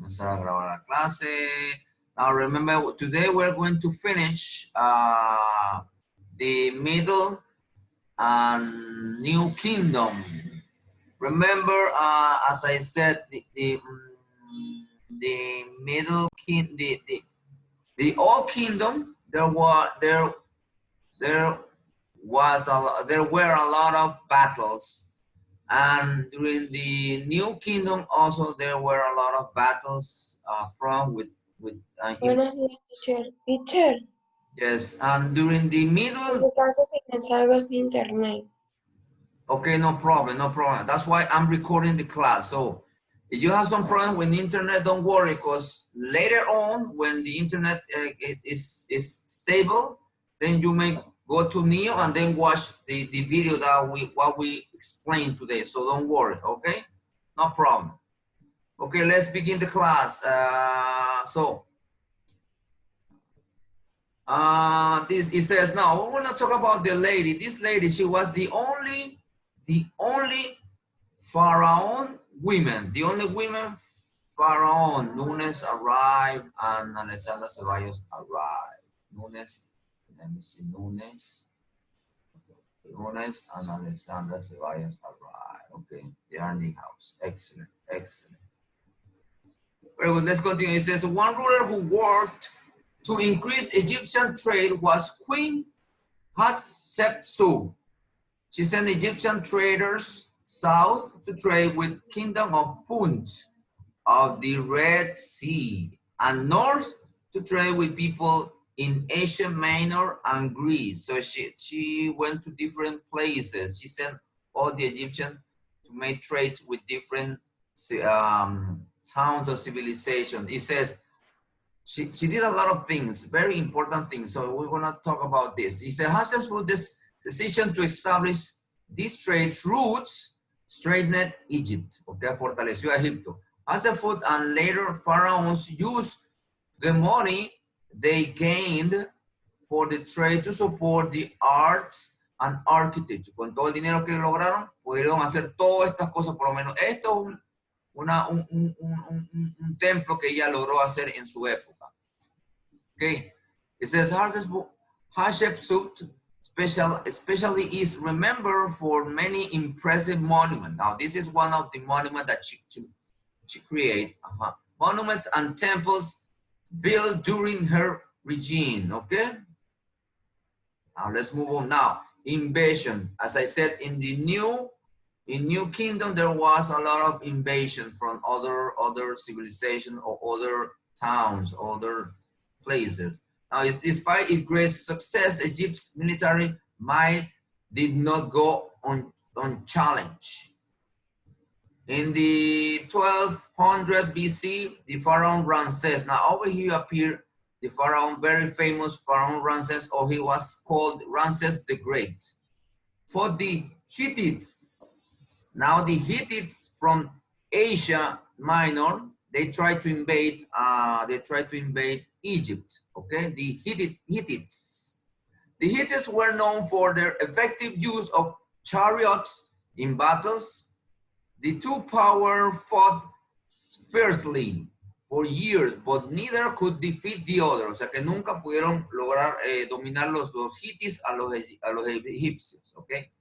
Comenzar a grabar la clase. Now remember, today we're going to finish the Middle and New Kingdom. Remember, as I said, the Middle Kingdom, the Old Kingdom, there were a lot of battles, and during the New Kingdom also there were a lot of battles with Buenos días, teacher. Teacher, yes, and during the en middle. su caso si me salgo es mi internet. Okay, no problem, no problem. That's why I'm recording the class. So if you have some problem with the internet, don't worry, because later on, when the internet is stable, then you may go to Neo and then watch the video that we explained today. So don't worry, okay? No problem. Okay, let's begin the class. It says now we're gonna talk about the lady. This lady, she was the only Pharaoh women, the only women Pharaoh. Nunes arrived and Alexandra Ceballos arrived. Nunes, let me see, Nunes and Alexandra Ceballos arrived. Okay, they are in the house. Excellent, excellent. Very good, let's continue. It says one ruler who worked to increase Egyptian trade was Queen Hatshepsut. She sent Egyptian traders south to trade with Kingdom of Punt of the Red Sea, and north to trade with people in Asia Minor and Greece. So she went to different places. She sent all the Egyptians to make trade with different towns of civilization. It says she did a lot of things, very important things. So we're gonna talk about this. It says Hatshepsut this decision to establish these trade routes strengthened Egypt, okay, fortaleció a Egipto. Hatshepsut and later pharaohs used the money they gained for the trade to support the arts and architecture. Con todo el dinero que lograron, pudieron hacer todas estas cosas, por lo menos esto es un templo que ella logró hacer en su época. Okay, it says Hatshepsut especially is remembered for many impressive monuments. Now, this is one of the monuments that she created. Monuments and temples built during her regime, okay? Now, let's move on now. Invasion. As I said, in New Kingdom, there was a lot of invasion from other civilizations or other towns, other places. Now, despite its great success, Egypt's military might did not go unchallenged. In the 1200 BC, the Pharaoh Ramses. Now, over here appeared the Pharaoh, very famous Pharaoh Ramses, or he was called Ramses the Great. For the Hittites, now the Hittites from Asia Minor, they tried to invade. Egypt. Okay, the Hittites. The Hittites were known for their effective use of chariots in battles. The two powers fought fiercely for years, but neither could defeat the other. O sea que nunca pudieron lograr dominar los Hittites a los egipcios. Okay.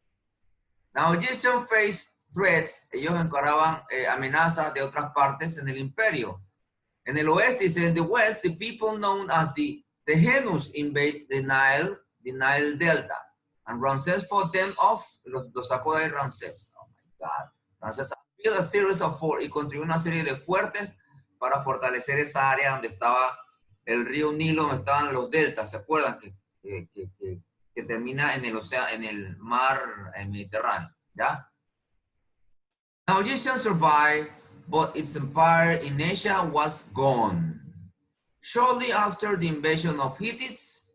Now Egyptians faced threats. Ellos encaraban amenazas de otras partes en el imperio. En el oeste, in the west, the people known as the Henus invade the Nile Delta. And Ramses fought them off, los sacó de Ramses. Oh my God. Ramses built a series of forts y construyó una serie de fuertes para fortalecer esa área donde estaba el río Nilo, donde estaban los deltas. ¿Se acuerdan? Que termina en el océano, en el mar Mediterráneo. ¿Ya? Now, Egyptians survived, but its empire in Asia was gone. Shortly after the invasion of Hittites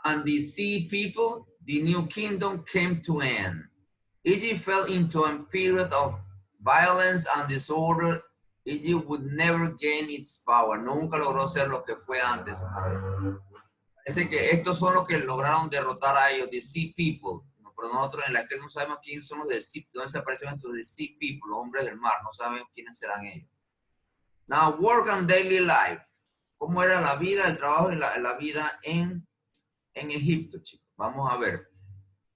and the Sea people, the New Kingdom came to an end. Egypt fell into a period of violence and disorder. Egypt would never gain its power. Nunca logró ser lo que fue antes. Parece que estos son los que lograron derrotar a ellos, the Sea people. Pero nosotros en la historia no sabemos quiénes son los de Sea, dónde se aparecieron estos de Sea people, los hombres del mar, no sabemos quiénes serán ellos. Now, work and daily life. ¿Cómo era la vida, el trabajo y la vida en Egipto, chicos? Vamos a ver.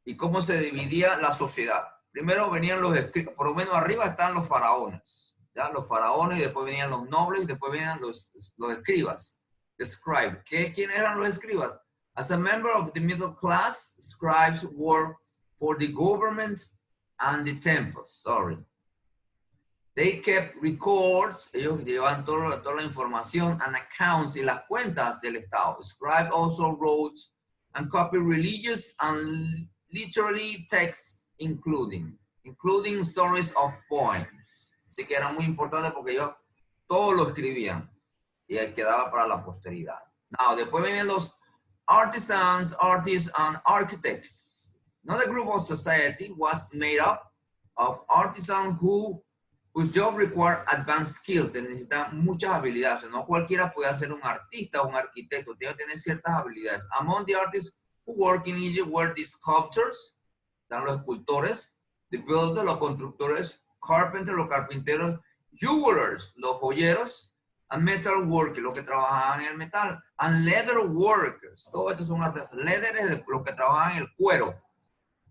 Y cómo se dividía la sociedad. Primero venían los escribas, por lo menos arriba están los faraones. ¿Ya? Los faraones, y después venían los nobles, y después venían los escribas. The scribe. ¿Quiénes eran los escribas? As a member of the middle class, scribes work for the government and the temples. Sorry. They kept records, ellos llevaban toda la información, and accounts y las cuentas del Estado. Scribe also wrote and copied religious and literary texts, including stories of poems. Así que era muy importante porque ellos todo lo escribían y quedaba para la posteridad. Now, después vienen los artisans, artists, and architects. Another group of society was made up of artisans whose job required advanced skills, que necesitan muchas habilidades. O sea, no cualquiera puede ser un artista o un arquitecto, tiene que tener ciertas habilidades. Among the artists who work in Egypt were the sculptors, están los escultores, the builders, los constructores, carpenters, los carpinteros, jewelers, los joyeros, and metal workers, los que trabajaban en el metal, and leather workers, todos estos son artistas. Leather es los que trabajan en el cuero.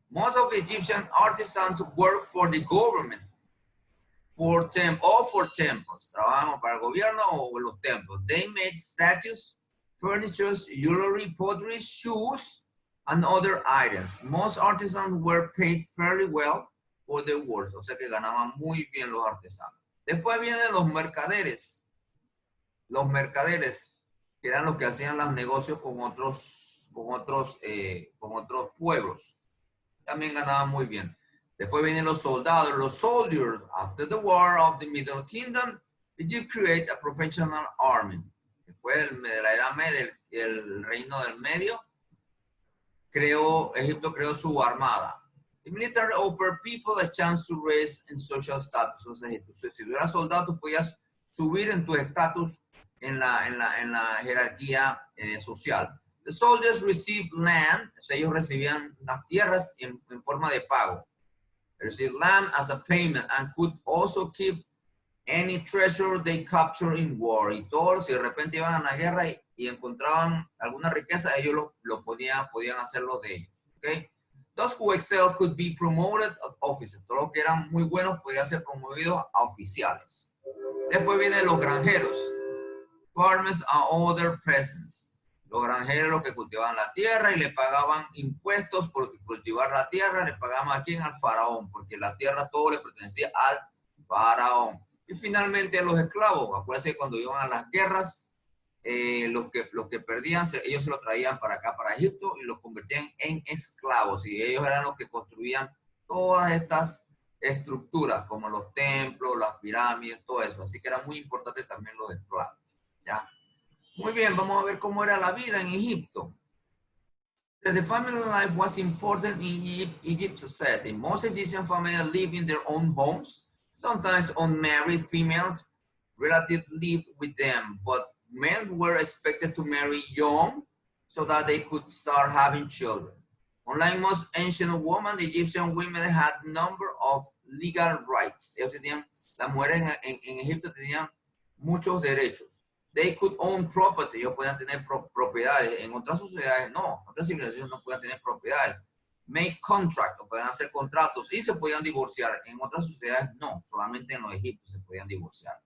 Most of Egyptian artisans work for the government, for temples, trabajan para el gobierno o los templos. They made statues, furniture, jewelry, pottery, shoes, and other items. Most artisans were paid fairly well for their work, o sea que ganaban muy bien los artesanos. Después vienen los mercaderes. Los mercaderes, que eran los que hacían los negocios con otros pueblos. También ganaban muy bien. Después vienen los soldados, los soldiers. After the war of the Middle Kingdom, Egypt created a professional army. Después de la Edad Media, el Reino del Medio, Egipto creó su armada. The military offered people a chance to raise in social status. O sea, si tú eras soldado, tú podías subir en tu estatus en la jerarquía social. The soldiers received land, o sea, ellos recibían las tierras en forma de pago. They received land as a payment and could also keep any treasure they captured in war. Y todos, si de repente iban a la guerra y encontraban alguna riqueza, ellos podían hacerlo de ellos. Okay? Those who excelled could be promoted to officers. Todos los que eran muy buenos podían ser promovidos a oficiales. Después vienen los granjeros. Farmers and other peasants. Los granjeros, los que cultivaban la tierra y le pagaban impuestos por cultivar la tierra, le pagaban a quién, al faraón, porque la tierra todo le pertenecía al faraón. Y finalmente los esclavos. Acuérdense que cuando iban a las guerras, los que perdían, ellos se lo traían para acá, para Egipto, y los convertían en esclavos. Y ellos eran los que construían todas estas estructuras, como los templos, las pirámides, todo eso. Así que era muy importante también los esclavos. ¿Ya? Muy bien, vamos a ver cómo era la vida en Egipto. The family life was important in Egypt society. Most Egyptian families live in their own homes. Sometimes unmarried females relatives lived with them, but men were expected to marry young so that they could start having children. Unlike most ancient women, the Egyptian women had a number of legal rights. Las mujeres en Egipto tenían muchos derechos. They could own property, ellos podían tener propiedades. En otras sociedades no, en otras civilizaciones no podían tener propiedades. Make contract, o podían hacer contratos y se podían divorciar. En otras sociedades no, solamente en los egipcios se podían divorciar.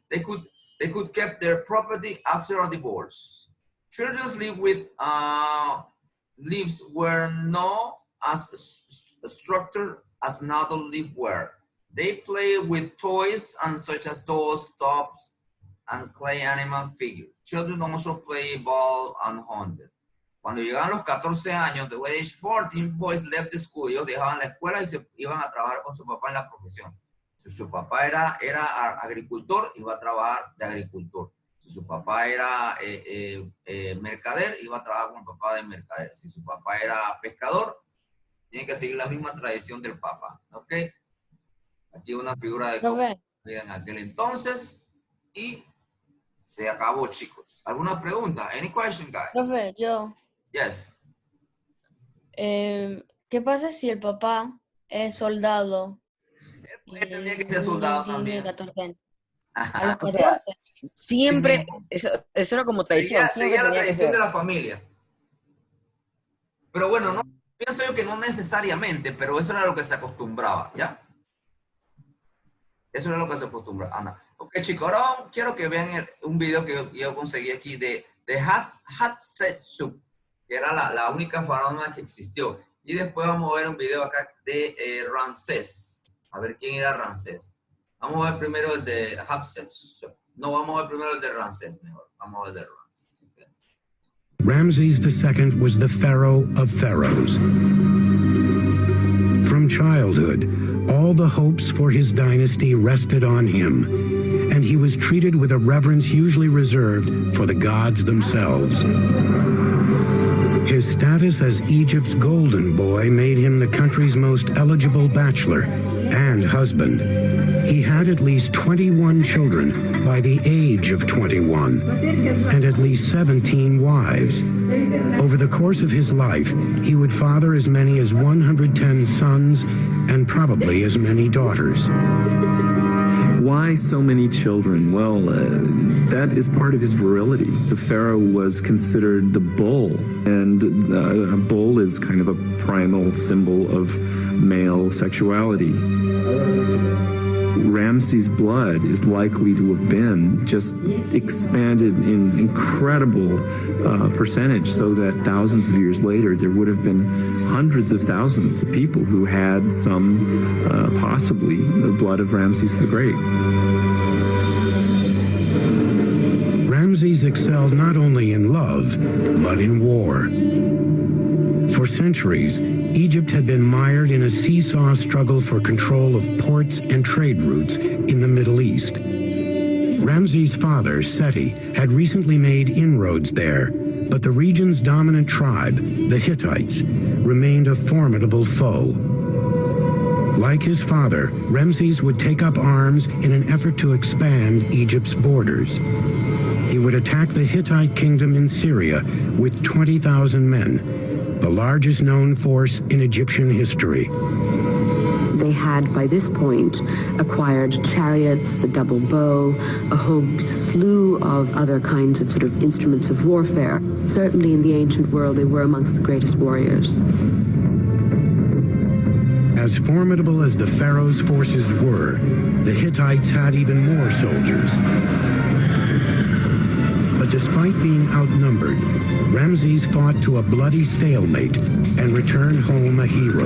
They could keep their property after a divorce. Children lives were not as structured as adult lives were. They play with toys and such as dolls, tops, and clay animal figures. Children also play ball and hunted. Cuando llegaban los 14 años, the age 14, boys left the school. Ellos dejaban la escuela y se iban a trabajar con su papá en la profesión. Si su papá era agricultor, iba a trabajar de agricultor. Si su papá era mercader, iba a trabajar con el papá de mercader. Si su papá era pescador, tiene que seguir la misma tradición del papá. ¿Ok? Aquí una figura de cómo en aquel entonces. Y se acabó, chicos. ¿Alguna pregunta? Any question, guys? Profe, yo. Yes. ¿Qué pasa si el papá es soldado? Él tenía que ser soldado también. A los O sea, 14. siempre, eso era como tradición, siempre Seguía la tenía que tradición ser. de la familia. Pero bueno, no, pienso yo que no necesariamente, pero eso era lo que se acostumbraba, ¿ya? Eso era lo que se acostumbraba. Anda. Ok, chicos, ahora quiero que vean un video que yo conseguí aquí de Hatshepsut, que era la única faraona que existió. Y después vamos a ver un video acá de Ramsés. A ver quién era Ramsés. Vamos a ver primero el de Hatshepsut. No, vamos a ver primero el de Ramsés, mejor. Vamos a ver el de Ramsés. Ramses II was the pharaoh of pharaohs. From childhood, all the hopes for his dynasty rested on him, and he was treated with a reverence usually reserved for the gods themselves. His status as Egypt's golden boy made him the country's most eligible bachelor and husband. He had at least 21 children by the age of 21, and at least 17 wives. Over the course of his life, he would father as many as 110 sons and probably as many daughters. Why so many children? Well, that is part of his virility. The pharaoh was considered the bull, and a bull is kind of a primal symbol of male sexuality. Ramses' blood is likely to have been just expanded in incredible percentage, so that thousands of years later there would have been hundreds of thousands of people who had some, possibly, the blood of Ramses the Great. Ramses excelled not only in love, but in war. For centuries, Egypt had been mired in a seesaw struggle for control of ports and trade routes in the Middle East. Ramses' father, Seti, had recently made inroads there, but the region's dominant tribe, the Hittites, remained a formidable foe. Like his father, Ramses would take up arms in an effort to expand Egypt's borders. He would attack the Hittite kingdom in Syria with 20,000 men, the largest known force in Egyptian history. They had, by this point, acquired chariots, the double bow, a whole slew of other kinds of sort of instruments of warfare. Certainly in the ancient world, they were amongst the greatest warriors. As formidable as the pharaoh's forces were, the Hittites had even more soldiers. But despite being outnumbered, Ramses fought to a bloody stalemate and returned home a hero.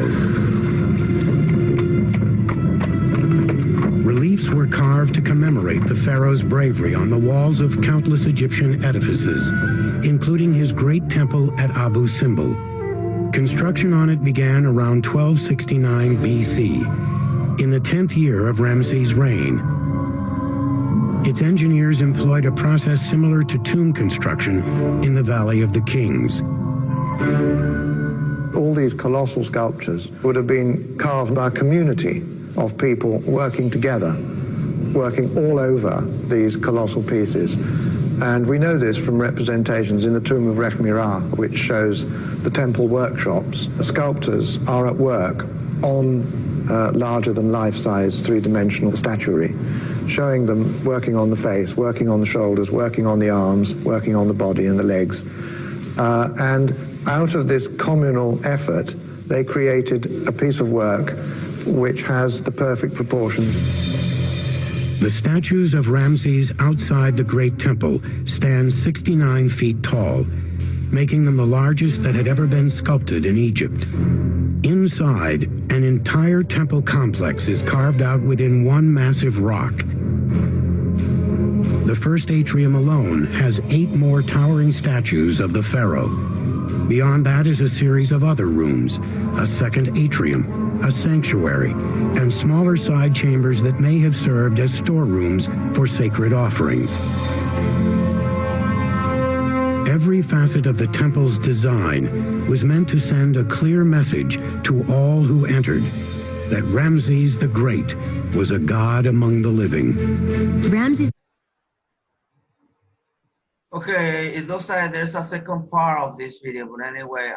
Reliefs were carved to commemorate the pharaoh's bravery on the walls of countless Egyptian edifices, including his great temple at Abu Simbel. Construction on it began around 1269 BC, in the 10th year of Ramses' reign. Its engineers employed a process similar to tomb construction in the Valley of the Kings. All these colossal sculptures would have been carved by a community of people working together, working all over these colossal pieces. And we know this from representations in the tomb of Rekhmirah, which shows the temple workshops. The sculptors are at work on larger than life-size three-dimensional statuary, showing them working on the face, working on the shoulders, working on the arms, working on the body and the legs. And out of this communal effort, they created a piece of work which has the perfect proportions. The statues of Ramses outside the Great Temple stand 69 feet tall, making them the largest that had ever been sculpted in Egypt. Inside, an entire temple complex is carved out within one massive rock. The first atrium alone has 8 more towering statues of the pharaoh. Beyond that is a series of other rooms, a second atrium, a sanctuary, and smaller side chambers that may have served as storerooms for sacred offerings. Every facet of the temple's design was meant to send a clear message to all who entered that Ramses the Great was a god among the living. Ramses. Okay, it looks like there's a second part of this video, but anyway,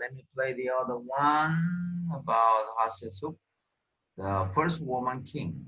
let me play the other one about Hatshepsut, the first woman king.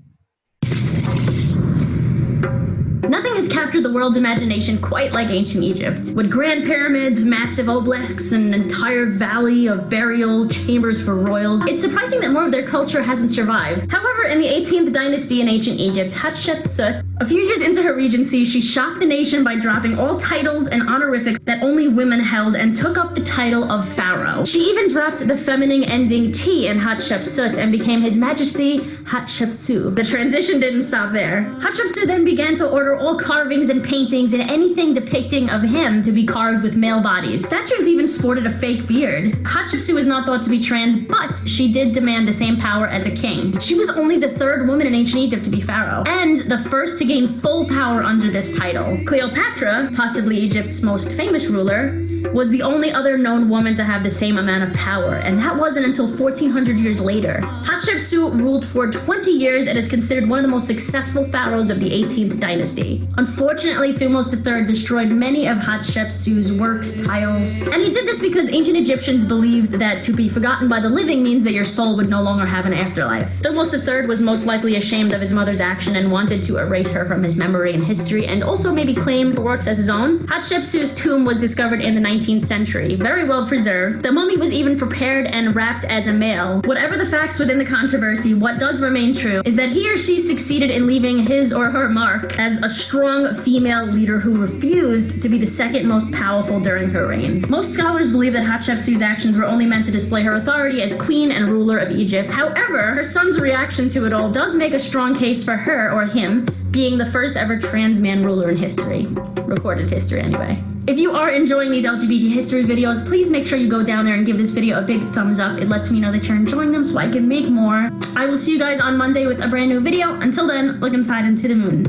Nothing has captured the world's imagination quite like ancient Egypt. With grand pyramids, massive obelisks, and an entire valley of burial chambers for royals, it's surprising that more of their culture hasn't survived. However, in the 18th dynasty in ancient Egypt, Hatshepsut, a few years into her regency, she shocked the nation by dropping all titles and honorifics that only women held and took up the title of pharaoh. She even dropped the feminine ending T in Hatshepsut and became His Majesty Hatshepsut. The transition didn't stop there. Hatshepsut then began to order all carvings and paintings and anything depicting of him to be carved with male bodies. Statues even sported a fake beard. Hatshepsut is not thought to be trans, but she did demand the same power as a king. She was only the third woman in ancient Egypt to be pharaoh, and the first to gain full power under this title. Cleopatra, possibly Egypt's most famous ruler, was the only other known woman to have the same amount of power, and that wasn't until 1400 years later. Hatshepsut ruled for 20 years and is considered one of the most successful pharaohs of the 18th dynasty. Unfortunately, Thutmose III destroyed many of Hatshepsut's works, tiles, and he did this because ancient Egyptians believed that to be forgotten by the living means that your soul would no longer have an afterlife. Thutmose III was most likely ashamed of his mother's action and wanted to erase her from his memory and history, and also maybe claim her works as his own. Hatshepsut's tomb was discovered in the 19th century, very well preserved. The mummy was even prepared and wrapped as a male. Whatever the facts within the controversy, what does remain true is that he or she succeeded in leaving his or her mark as a strong female leader who refused to be the second most powerful during her reign. Most scholars believe that Hatshepsut's actions were only meant to display her authority as queen and ruler of Egypt. However, her son's reaction to it all does make a strong case for her, or him, being the first ever trans man ruler in history. Recorded history, anyway. If you are enjoying these LGBT history videos, please make sure you go down there and give this video a big thumbs up. It lets me know that you're enjoying them so I can make more. I will see you guys on Monday with a brand new video. Until then, look inside into the moon.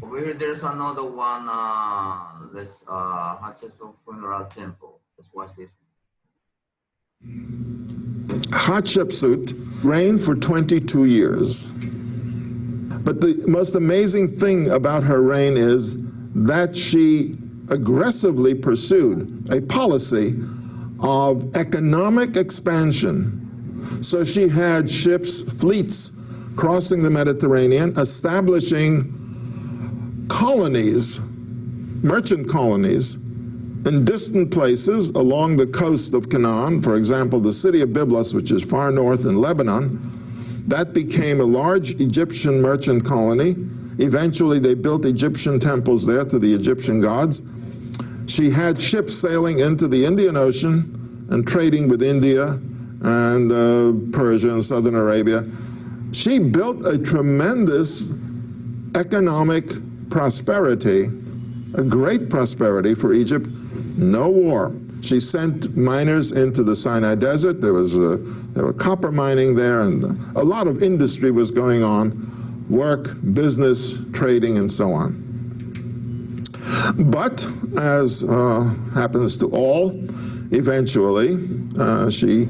Over here, there's another one. Let's Hatshepsut Funeral Temple. Let's watch this. Hatshepsut reigned for 22 years. But the most amazing thing about her reign is that she aggressively pursued a policy of economic expansion. So she had ships, fleets crossing the Mediterranean, establishing colonies, merchant colonies, in distant places along the coast of Canaan. For example, the city of Byblos, which is far north in Lebanon, that became a large Egyptian merchant colony. Eventually, they built Egyptian temples there to the Egyptian gods. She had ships sailing into the Indian Ocean and trading with India and Persia and Southern Arabia. She built a tremendous economic prosperity, a great prosperity for Egypt. No war. She sent miners into the Sinai Desert. There were copper mining there, and a lot of industry was going on, work, business, trading, and so on. But, as happens to all, eventually she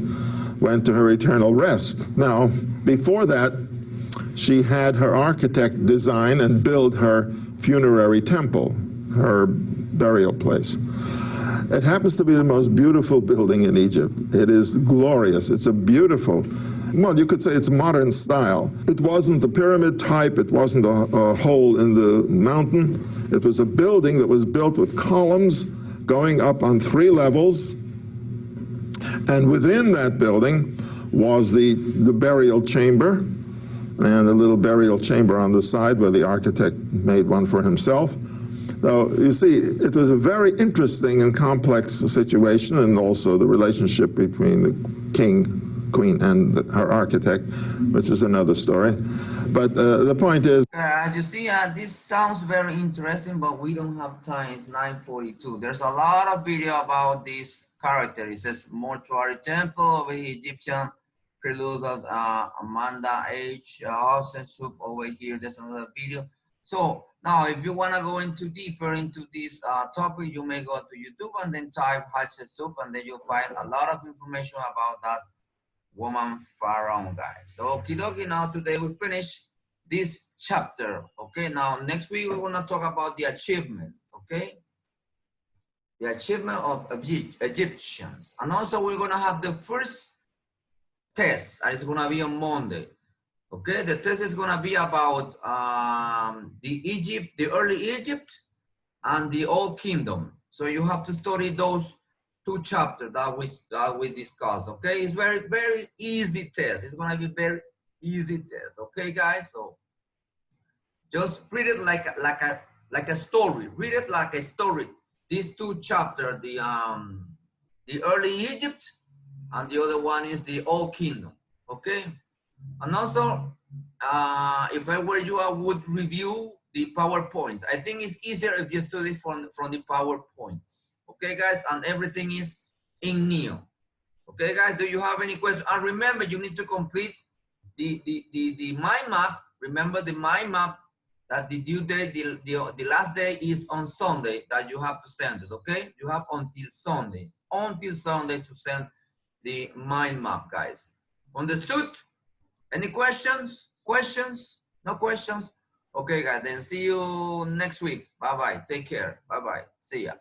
went to her eternal rest. Now, before that, she had her architect design and build her funerary temple, her burial place. It happens to be the most beautiful building in Egypt. It is glorious. It's a beautiful, well, you could say it's modern style. It wasn't the pyramid type. It wasn't a hole in the mountain. It was a building that was built with columns going up on 3 levels. And within that building was the burial chamber and a little burial chamber on the side where the architect made one for himself. So you see, it was a very interesting and complex situation, and also the relationship between the king, queen, and her architect, which is another story. But the point is... as you see, this sounds very interesting, but we don't have time. It's 9:42. There's a lot of video about this character. It says Mortuary Temple over here, Egyptian Prelude of Amanda H. Hatshepsut over here. There's another video. So now, if you want to go into deeper into this topic, you may go to YouTube and then type Hatshepsut, and then you'll find a lot of information about that woman pharaoh, guys. So, okie dokie, now today we finish this chapter. Okay, now next week we're going to talk about the achievement. Okay, the achievement of Egyptians, and also we're going to have the first test, and it's going to be on Monday. Okay, the test is gonna be about the early Egypt and the Old Kingdom. So you have to study those 2 chapters that we discussed. Okay, it's very easy test. It's gonna be very easy test. Okay, guys. So just read it like a story. Read it like a story. These 2 chapters, the early Egypt, and the other one is the Old Kingdom. Okay, and also if I were you, I would review the PowerPoint. I think it's easier if you study from the PowerPoints. Okay, guys, and everything is in Neo. Okay, guys, do you have any questions? And remember, you need to complete the mind map. Remember the mind map, that the due date, the last day is on Sunday, that you have to send it. Okay, you have until Sunday to send the mind map, guys. Understood? Any questions? No questions? Okay, guys, then see you next week. Bye-bye. Take care. Bye-bye. See ya.